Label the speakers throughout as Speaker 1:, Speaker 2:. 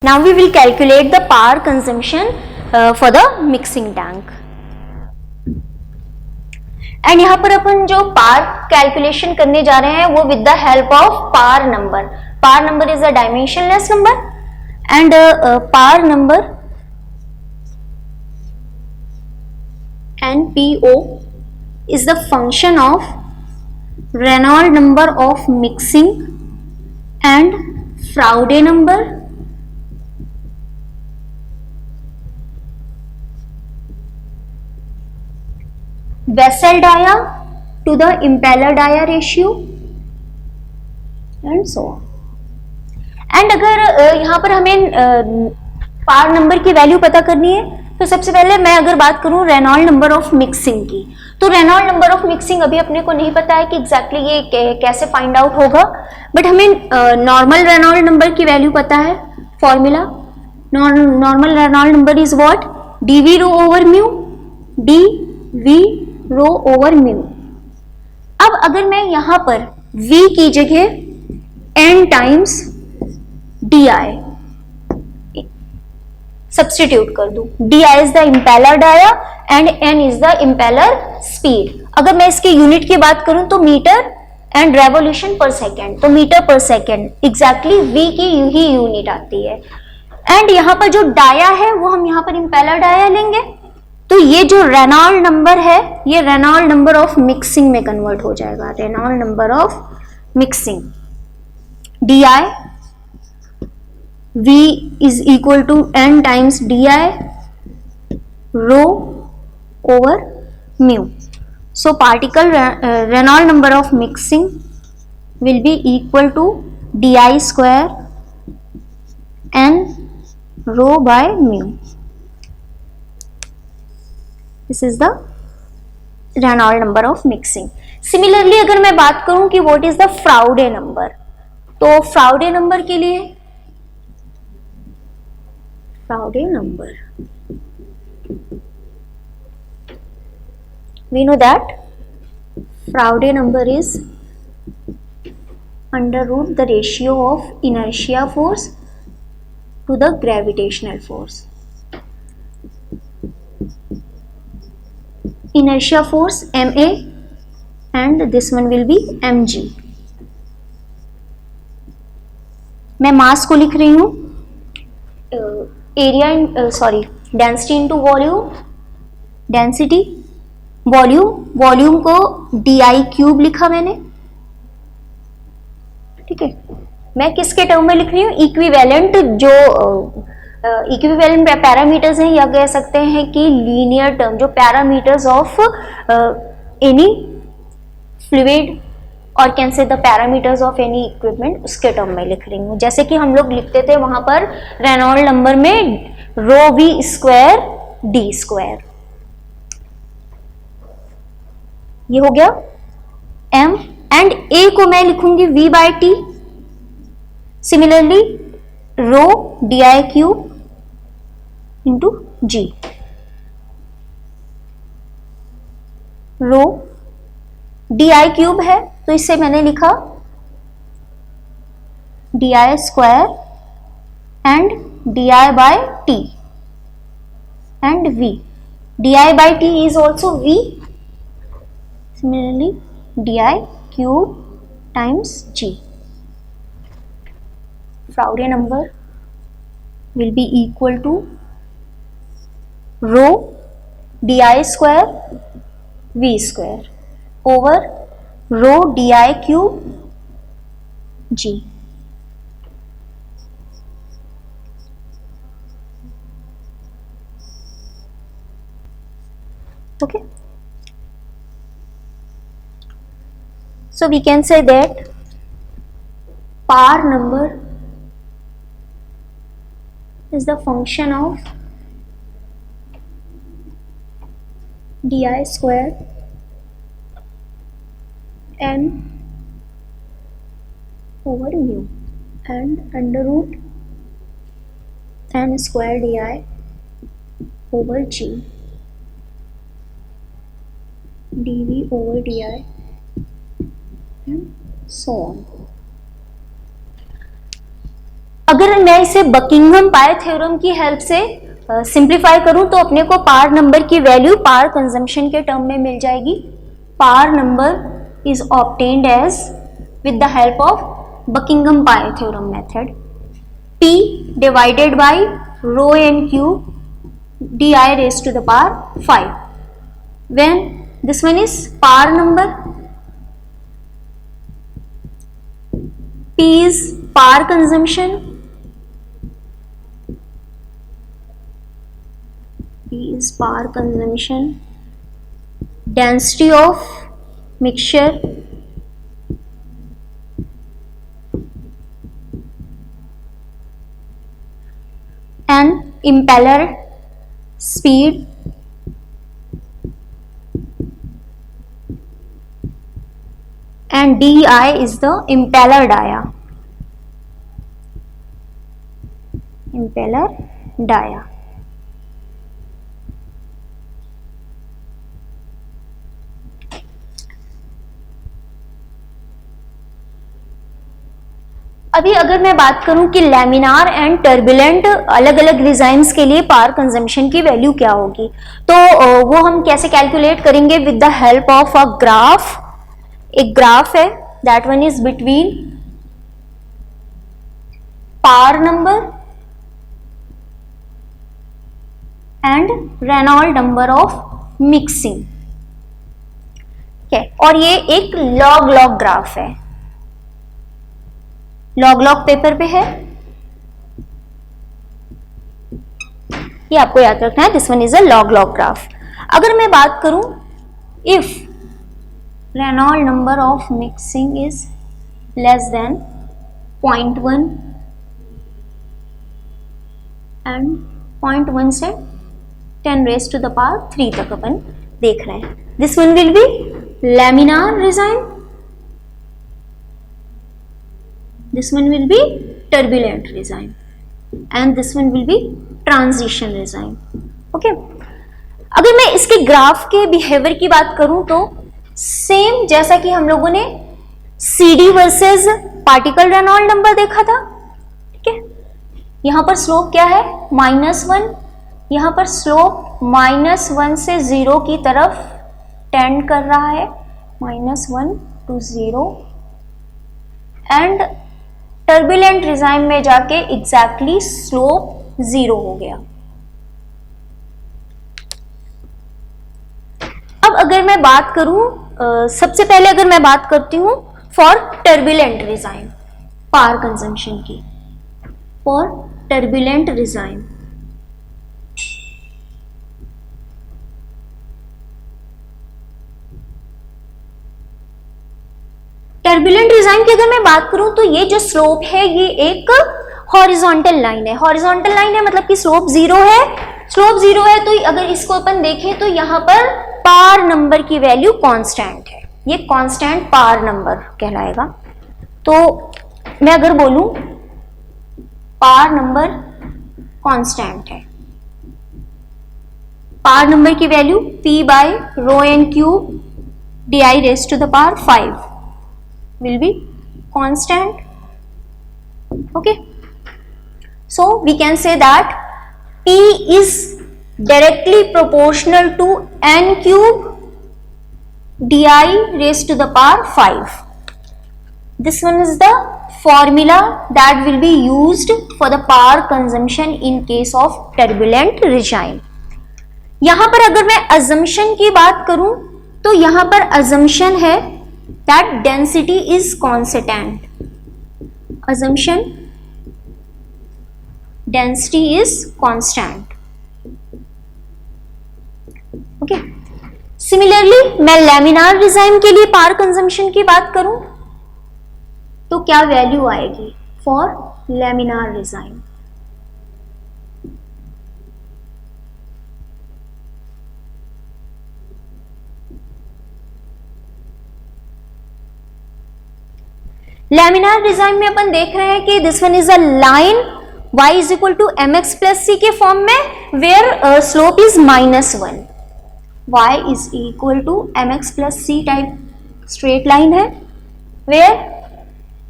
Speaker 1: Now we will calculate the power consumption for the mixing tank. And यहाँ पर अपन जो power calculation करने जा रहे हैं वो with the help of power number. Power number is a dimensionless number and power number NPO is the function of Reynolds number of mixing and Faraday number vessel dia to the impeller dia ratio and so on. And अगर यहाँ पर हमें power number की value पता करनी है तो सबसे पहले मैं अगर बात करूं रेनॉल्ड नंबर ऑफ मिक्सिंग की, तो रेनॉल्ड नंबर ऑफ मिक्सिंग अभी अपने को नहीं पता है कि एग्जैक्टली ये कैसे फाइंड आउट होगा, बट हमें नॉर्मल रेनॉल्ड नंबर की वैल्यू पता है. Formula normal Reynold number is what, dv rho over mu, dv rho over mu. अब अगर मैं यहां पर v की जगह n टाइम्स di सब्स्टिट्यूट कर दूं, di is the impeller dia and n is the impeller speed. अगर मैं इसके यूनिट की बात करूं तो metre and revolution per second, तो metre per second exactly v की ही यूनिट आती है. एंड यहाँ पर जो डाया है वो हम यहाँ पर इम्पेलर डाया लेंगे, तो ये जो रेनॉल्ड नंबर है ये रेनॉल्ड नंबर ऑफ मिक्सिंग में कन्वर्ट हो जाएगा. Reynold number of mixing di v is equal to n times di rho over mu. So particle Reynolds number of mixing will be equal to di square n rho by mu. This is the Reynolds number of mixing. Similarly अगर मैं बात करूं कि what is the Faraday number, तो Faraday number के लिए Faraday number, we know that Faraday number is under root the ratio of inertia force to the gravitational force. Inertia force ma and this one will be mg. मैं मास को लिख रही हूं area density into volume, density volume को DI cube लिखा मैंने. ठीक है, मैं किसके टर्म में लिख रही हूँ, इक्विवेलेंट जो इक्विवेलेंट पैरामीटर्स हैं या कह सकते हैं कि लीनियर टर्म जो पैरामीटर्स ऑफ एनी फ्लूइड और can say the parameters of any equipment उसके टर्म में लिख रही हूँ. जैसे कि हम लोग लिखते थे वहां पर रेनॉल्ड नंबर में रो v स्क्वायर डी स्क्वायर. ये हो गया m एंड a को मैं लिखूंगी v by t. Similarly rho di cube into g. Rho di cube है तो इससे मैंने लिखा di square and di by t and v. di by t is also v. Similarly di cube times g. Faraday number will be equal to rho di square v square over rho di cube g. Okay, so we can say that power number is the function of di square n over mu and under root n square di over g dv over di and so on. अगर मैं इसे Buckingham pi theorem की help से simplify करूं तो अपने को power number की वैल्यू पावर कंजम्पशन के टर्म में मिल जाएगी. Power number is obtained as with the help of Buckingham pi theorem method. P divided by rho n cube di raised to the power 5. When this one is power number, P is power consumption, P is power consumption, density of mixture, and impeller speed, and di is the impeller dia. Impeller dia. अभी अगर मैं बात करूं कि laminar and turbulent अलग अलग regimes के लिए पावर कंजम्पशन की वैल्यू क्या होगी, तो वो हम कैसे कैलकुलेट करेंगे with the help of a graph. एक ग्राफ है, that one is between power number and Reynold number of mixing. और ये एक लॉग लॉग ग्राफ है, लॉग लॉग पेपर पे है, ये आपको याद रखना है. This one is a log log graph. अगर मैं बात करूं if Reynold number of mixing is less than 0.1 and 0.1 से 10 raised to the power 3 तक अपन देख रहे हैं. This one will B laminar regime, this one will be turbulent resign and this one will be transition resign. Okay, अगर मैं इसके graph के behaviour की बात करूं तो सेम जैसा कि हम लोगों ने CD versus particle Reynold number देखा था. ठीक है, यहां पर स्लोप क्या है -1, यहां पर स्लोप -1 से 0 की तरफ टेंड कर रहा है, -1 to 0, एंड टर्बुलेंट रिजाइम में जाके एग्जैक्टली स्लोप 0 हो गया. अब अगर मैं बात करूं सबसे पहले अगर मैं बात करती हूं for turbulent regime power consumption की, for turbulent regime turbulent regime की अगर मैं बात करूं तो ये जो स्लोप है ये एक हॉरिजॉन्टल लाइन है. हॉरिजॉन्टल लाइन है मतलब कि स्लोप 0 है. स्लोप 0 है तो अगर इसको अपन देखें तो यहाँ पर पावर नंबर की वैल्यू कांस्टेंट है, ये कांस्टेंट पावर नंबर कहलाएगा. तो मैं अगर बोलूं पावर नंबर कांस्टेंट है, पावर नंबर की value P by rho n cube di raised to the power 5 will be constant. Okay, so we can say that P is directly proportional to n cube di raised to the power 5. This one is the formula that will be used for the power consumption in case of turbulent regime. यहां पर अगर मैं assumption की बात करूं तो यहां पर assumption है that density is constant. Assumption density is constant. Okay. Similarly, मैं लैमिनार रिजाइम के लिए पावर कंजम्पशन की बात करूं तो क्या वैल्यू आएगी for laminar regime. Laminar design में अपन देख रहे हैं कि this one is a line y is equal to mx plus c के फॉर्म में where slope is -1. y is equal to mx plus c type straight line है where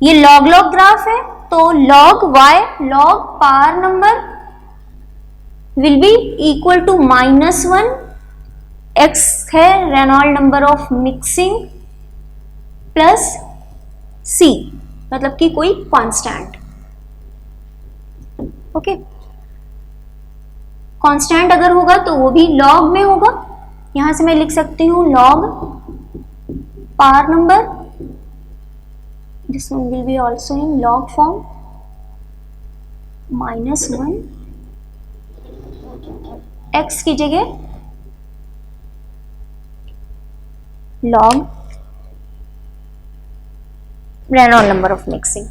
Speaker 1: ये लॉग लॉग ग्राफ है तो log y, log power number will be equal to -1, x है Reynold number of mixing plus c, मतलब कि कोई constant. Okay, constant अगर होगा तो वो भी लॉग में होगा। यहां से मैं लिख सकती हूं log power number, this one will be also in log form, -1 x की जगह log Reynold number of mixing.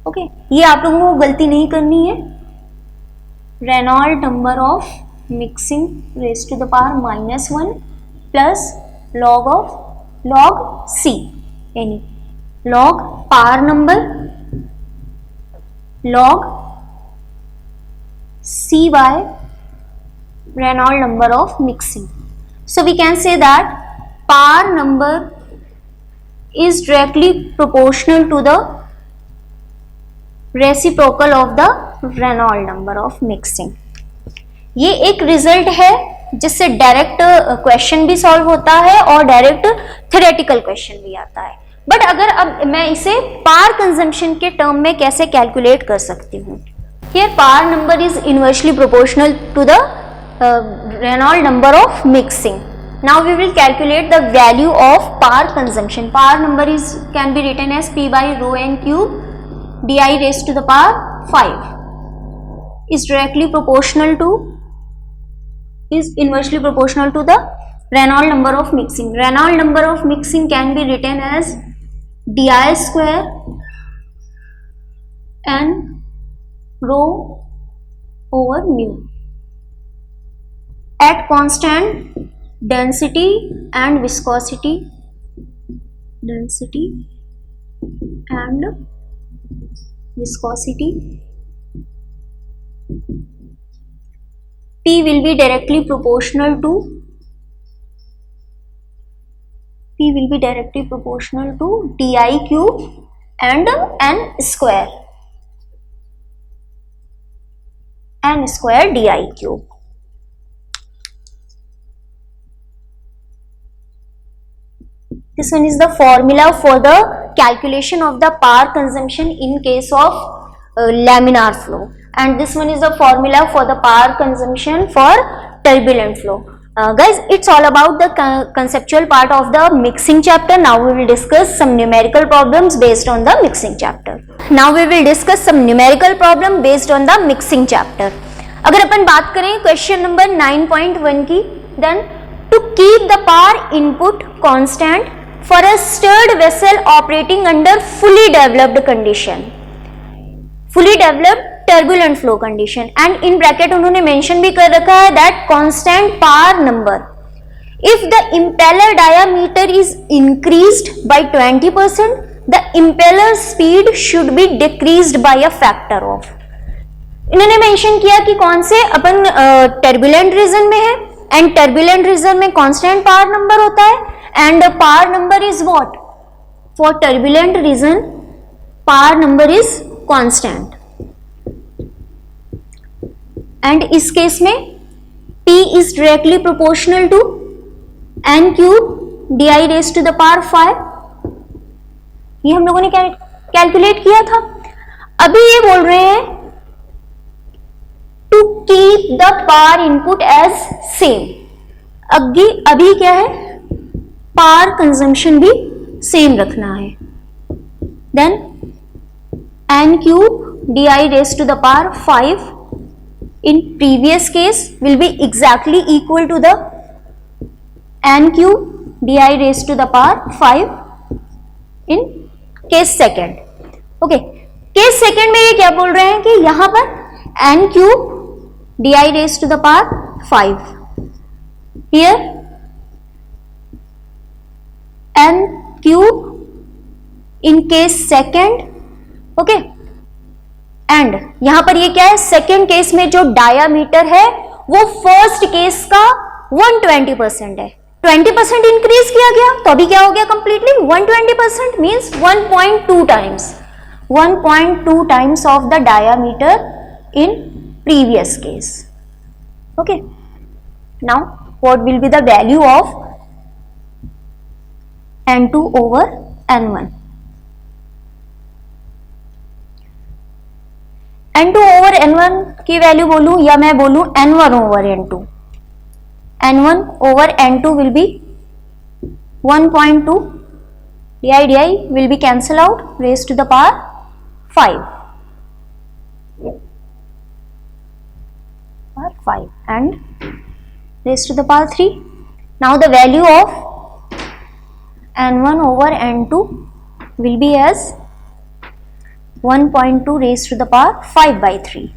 Speaker 1: Okay, ये आप लोगों को गलती नहीं करनी है। Reynold number of mixing raise to the power -1 plus log of log c, यानी log power number log c by Reynold number of mixing. So we can say that power number is directly proportional to the reciprocal of the Reynold number of mixing. ये एक result है जिससे direct question भी solve होता है और direct theoretical question भी आता है। बट अगर अब मैं इसे पावर कंजम्पशन के टर्म में कैसे कैलकुलेट कर सकती हूँ, here power number is inversely proportional to the Reynold number of mixing. Now we will calculate the value of power consumption. Power number is can be written as p by rho n cube di raised to the power 5 is directly proportional to, is inversely proportional to the Reynolds number of mixing. Reynolds number of mixing can be written as di square n rho over mu at constant density and viscosity, density and viscosity. P will be directly proportional to, P will be directly proportional to di cube and n square di cube. This one is the formula for the calculation of the power consumption in case of laminar flow, and this one is the formula for the power consumption for turbulent flow. Guys, it's all about the conceptual part of the mixing chapter. Now we will discuss some numerical problems based on the mixing chapter. Now we will discuss some numerical problem based on the mixing chapter. अगर अपन बात करें question number 9.1 की, then to keep the power input constant for a stirred vessel operating under fully developed condition, fully developed turbulent flow condition, and in bracket उन्होंने mention भी कर रखा है that constant power number if the impeller diameter is increased by 20%, the impeller speed should be decreased by a factor of. इन्होंने mention किया कि कौन से अपन टर्बुलेंट रीजन में है, एंड टर्बुलेंट रीजन में कांस्टेंट पावर नंबर होता है, and power number is what for turbulent region, power number is constant, and इस केस में P is directly proportional to n cube di raised to the power 5। ये हम लोगों ने calculate किया था। अभी ये बोल रहे हैं to keep the power input as same। अभी क्या है, पावर कंजम्पशन भी सेम रखना है। Then n cube di raised to the power 5 in previous case will be exactly equal to the n cube di raised to the power 5 in case second। Okay, case second में ये क्या बोल रहे हैं कि यहां पर n cube di raised to the power 5, here n cube in case second, okay, and यहां पर ये क्या है, सेकेंड केस में जो डायामीटर है वो फर्स्ट केस का 120% है, 20% इंक्रीज किया गया, तो अभी क्या हो गया completely 120%, means 1.2 times, 1.2 times of the diameter in previous case. Okay, now what will be the value of N2 over N1? N2 over N1 की वैल्यू बोलूं या मैं बोलूं N1 over N2? N1 over N2 will be 1.2, di will be cancel out, raised to the power 5 and raised to the power 3. Now the value of N1 over N2 will be as 1.2 raised to the power 5 by 3.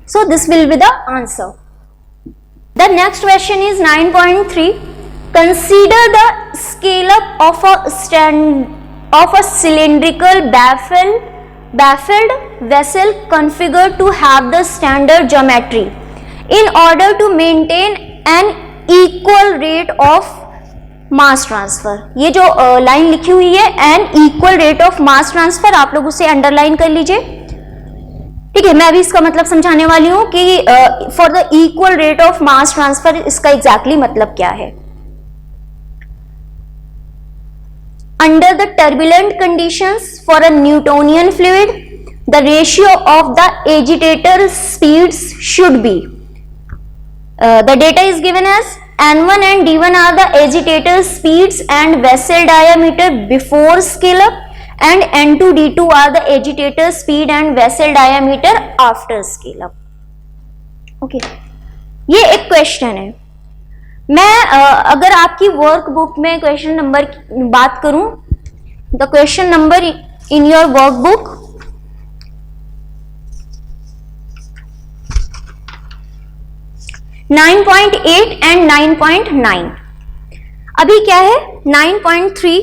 Speaker 1: So this will be the answer. The next question is 9.3. Consider the scale up of a cylindrical baffled vessel configured to have the standard geometry in order to maintain an equal rate of mass transfer. ये जो line लिखी हुई है an equal rate of mass transfer, आप लोग उसे underline कर लीजिए. ठीक है, मैं अभी इसका मतलब समझाने वाली हूं कि for the equal rate of mass transfer इसका एग्जैक्टली मतलब क्या है. Under the turbulent conditions for a Newtonian fluid the ratio of the agitator speeds should be, the data is given as N1 and D1 are the agitator speeds and vessel diameter before scale up, and N2 D2 are the agitator speed and vessel diameter after scale up. Okay, ये एक question है. मैं अगर आपकी workbook में question number की बात करूं, the question number in your workbook 9.8 and 9.9. अभी क्या है 9.3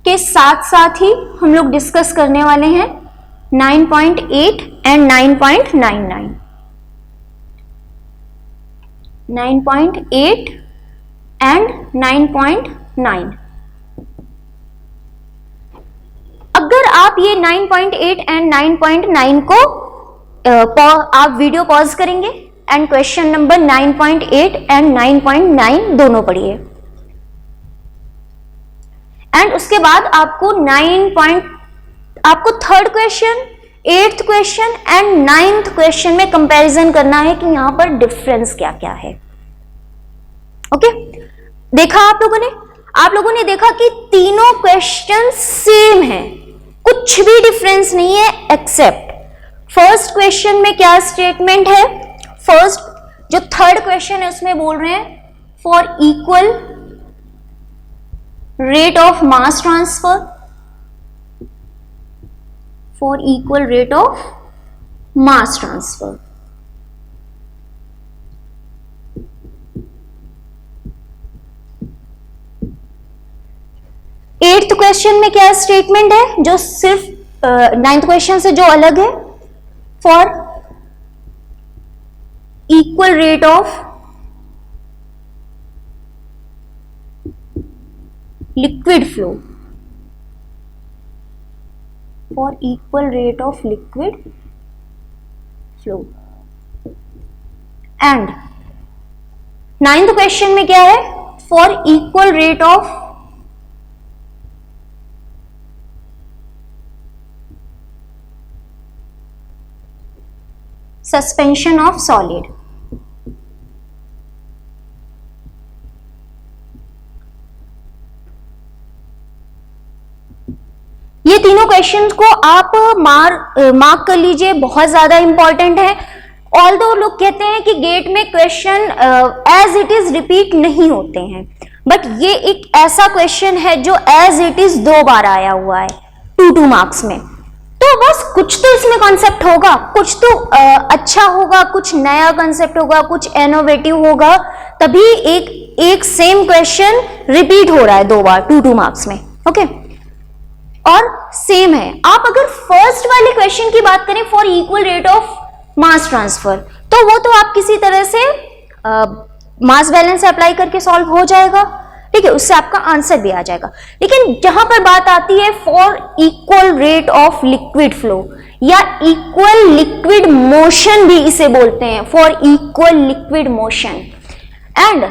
Speaker 1: के साथ साथ ही हम लोग डिस्कस करने वाले हैं 9.8 एंड 9.99. 9.8 एंड 9.9. अगर आप ये 9.8 एंड 9.9 को आप वीडियो पॉज करेंगे एंड क्वेश्चन नंबर 9.8 एंड 9.9 दोनों पढ़िए, एंड उसके बाद आपको आपको third question, eighth question and ninth question में कंपैरिजन करना है कि यहां पर डिफरेंस क्या क्या है. ओके, देखा आप लोगों ने देखा कि तीनों क्वेश्चन सेम है, कुछ भी डिफरेंस नहीं है एक्सेप्ट फर्स्ट क्वेश्चन में क्या स्टेटमेंट है. फर्स्ट जो थर्ड क्वेश्चन है उसमें बोल रहे हैं for equal rate of mass transfer, for equal rate of mass transfer. Eighth question में क्या स्टेटमेंट है जो सिर्फ नाइन्थ क्वेश्चन से जो अलग है, for equal rate of liquid flow, for equal rate of liquid flow. And ninth question में क्या है, for equal rate of suspension of solid. ये तीनों क्वेश्चन को आप मार्क कर लीजिए, बहुत ज्यादा इंपॉर्टेंट है. ऑल्दो लोग कहते हैं कि गेट में question as it is repeat नहीं होते हैं, बट ये एक ऐसा क्वेश्चन है जो एज इट इज 2 बार आया हुआ है 2 मार्क्स में. तो बस कुछ तो इसमें कॉन्सेप्ट होगा, कुछ तो अच्छा होगा, कुछ नया कॉन्सेप्ट होगा, कुछ इनोवेटिव होगा, तभी एक सेम क्वेश्चन रिपीट हो रहा है 2 बार 2 मार्क्स में. ओके, और सेम है. आप अगर फर्स्ट वाले क्वेश्चन की बात करें for equal rate of mass transfer, तो वो तो आप किसी तरह से मास बैलेंस अप्लाई करके सॉल्व हो जाएगा, ठीक है, उससे आपका आंसर भी आ जाएगा। लेकिन जहां पर बात आती है for equal rate of liquid flow या इक्वल लिक्विड मोशन भी इसे बोलते हैं, for equal liquid motion, and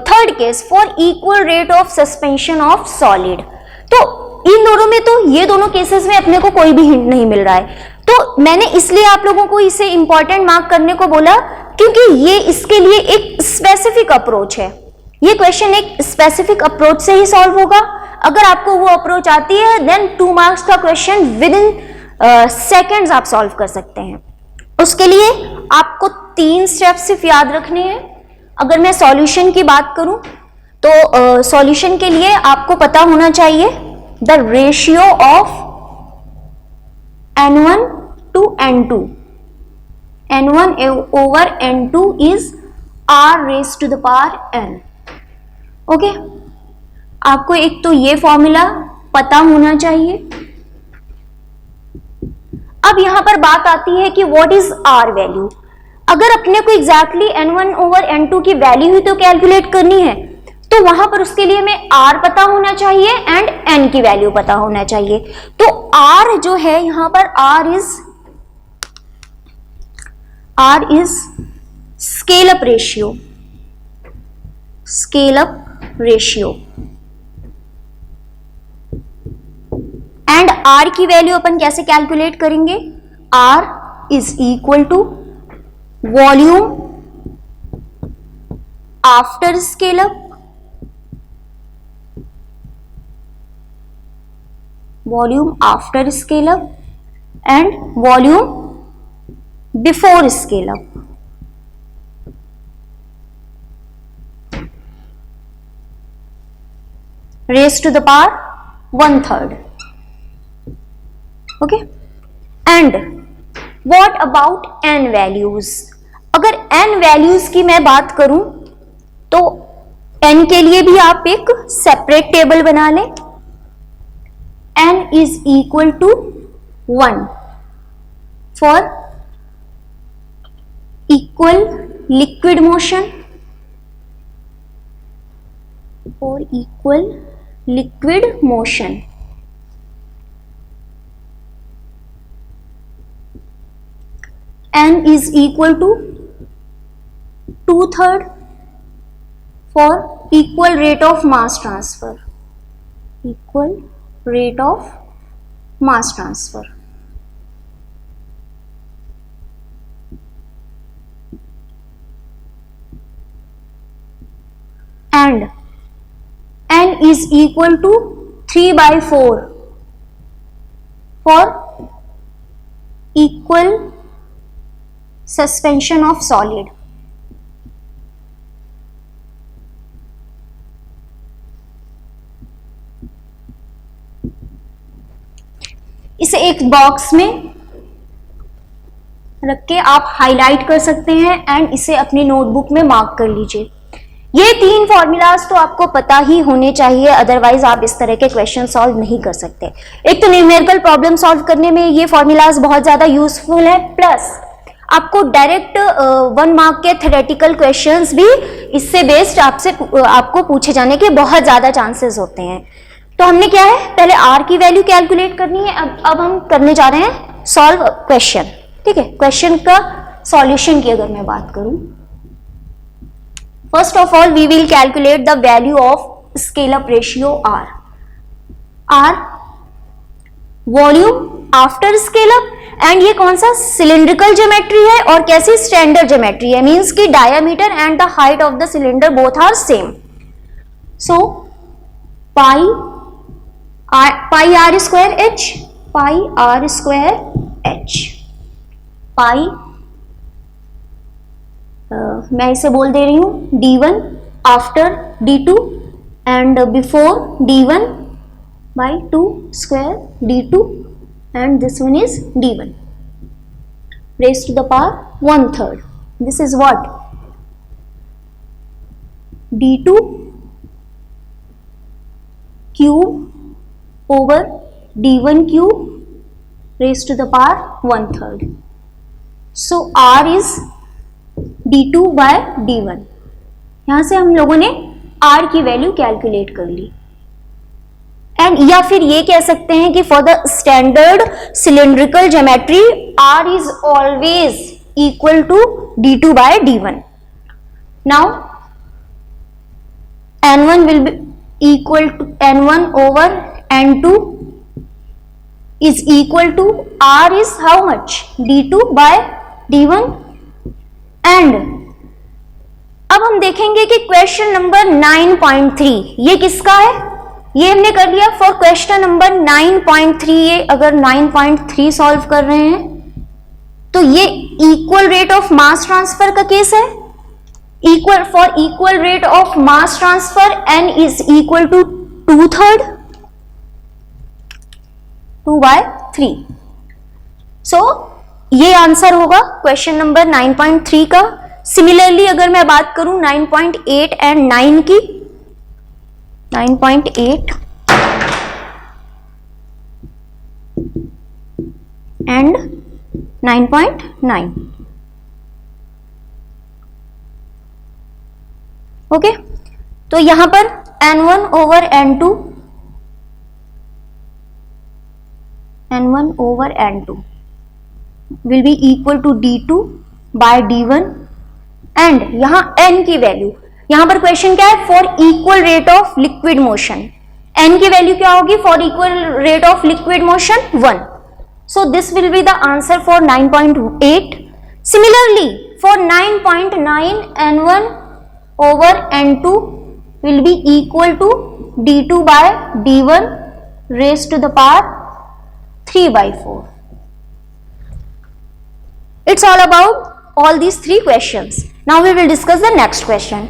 Speaker 1: third case for equal rate of suspension of solid. तो इन दोनों में तो ये दोनों केसेस में अपने को कोई भी हिंट नहीं मिल रहा है, तो मैंने इसलिए आप लोगों को इसे इंपॉर्टेंट मार्क करने को बोला क्योंकि ये इसके लिए एक स्पेसिफिक अप्रोच है। ये क्वेश्चन एक स्पेसिफिक अप्रोच से ही सॉल्व होगा। अगर आपको वो अप्रोच आती है देन 2 मार्क्स का क्वेश्चन विद इन सेकेंड्स आप सॉल्व कर सकते हैं। उसके लिए आपको 3 स्टेप्स सिर्फ याद रखने हैं। अगर मैं सॉल्यूशन की बात करूं तो सॉल्यूशन के लिए आपको पता होना चाहिए the ratio of N1 to N2. N1 over N2 is R raised to the power N. Okay, आपको एक तो ये फॉर्मूला पता होना चाहिए। अब यहां पर बात आती है कि व्हाट इज R वैल्यू। अगर अपने को एग्जैक्टली N1 over N2 की वैल्यू ही तो कैलकुलेट करनी है, तो वहां पर उसके लिए हमें R पता होना चाहिए एंड N की वैल्यू पता होना चाहिए। तो R जो है यहां पर R is scale up ratio, and R की वैल्यू अपन कैसे कैलकुलेट करेंगे? R is equal to volume after scale up, volume after scale up and volume before scale up. Raised to the power 1/3. Okay, and what about n values? अगर n values की मैं बात करूं तो n के लिए भी आप एक सेपरेट टेबल बना लें। N is equal to 1 for equal liquid motion, N is equal to 2/3 for equal rate of mass transfer, and N is equal to 3/4 for equal suspension of solid. इसे एक box में रख के आप highlight कर सकते हैं एंड इसे अपनी नोटबुक में मार्क कर लीजिए। ये 3 फॉर्मूलाज तो आपको पता ही होने चाहिए, अदरवाइज आप इस तरह के क्वेश्चन सॉल्व नहीं कर सकते। एक तो न्यूमेरिकल प्रॉब्लम सॉल्व करने में ये फॉर्मूलाज बहुत ज्यादा यूजफुल है, प्लस आपको डायरेक्ट 1 मार्क के थ्योरेटिकल क्वेश्चंस भी इससे बेस्ड आपको पूछे जाने के बहुत ज्यादा चांसेस होते हैं। तो हमने क्या है, पहले R की वैल्यू कैलकुलेट करनी है। अब हम करने जा रहे हैं सॉल्व क्वेश्चन, ठीक है। क्वेश्चन का सॉल्यूशन की अगर मैं बात करूं, first of all we will calculate the value of scale up ratio R volume after scale up, and ये कौन सा सिलिंड्रिकल ज्योमेट्री है और कैसी स्टैंडर्ड ज्योमेट्री है, मींस की diameter and the height of the cylinder both are same. So pi r square h, pi r square h, pi मैं इसे बोल दे रही हूं d1 after d2 and before d1 by 2 square d2 and this one is d1 raised to the power 1/3. This is what? d2 cube over d1 cube raised to the power 1/3. So R is d2 bye d1। यहां से हम लोगों ने R की value calculate कर ली। And या फिर ये कह सकते हैं कि for the standard cylindrical geometry R is always equal to d2 bye d1। Now n1 will be equal to n1 over n2 is equal to R is how much? d2 by d1। and अब हम देखेंगे कि question number 9.3 ये किसका है, ये हमने कर लिया फॉर क्वेश्चन नंबर 9.3। ये अगर 9.3 सॉल्व कर रहे हैं तो ये equal rate of mass transfer का केस है। Equal for equal rate of mass transfer n is equal to 2/3 2/3। So ये आंसर होगा क्वेश्चन नंबर 9.3 का। सिमिलरली अगर मैं बात करूं 9.8 एंड 9 की, 9.8 एंड 9.9। ओके, तो यहां पर n1 over n2 n1 over n2 will be equal to d2 by d1। And यहां n की वैल्यू, यहां पर क्वेश्चन क्या है, for equal rate of liquid motion n की वैल्यू क्या होगी for equal rate of liquid motion 1। So this will be the answer for 9.8। Similarly for 9.9 n1 over n2 will be equal to d2 by d1 raised to the power 3/4। It's all about all these three questions. Now we will discuss the next question.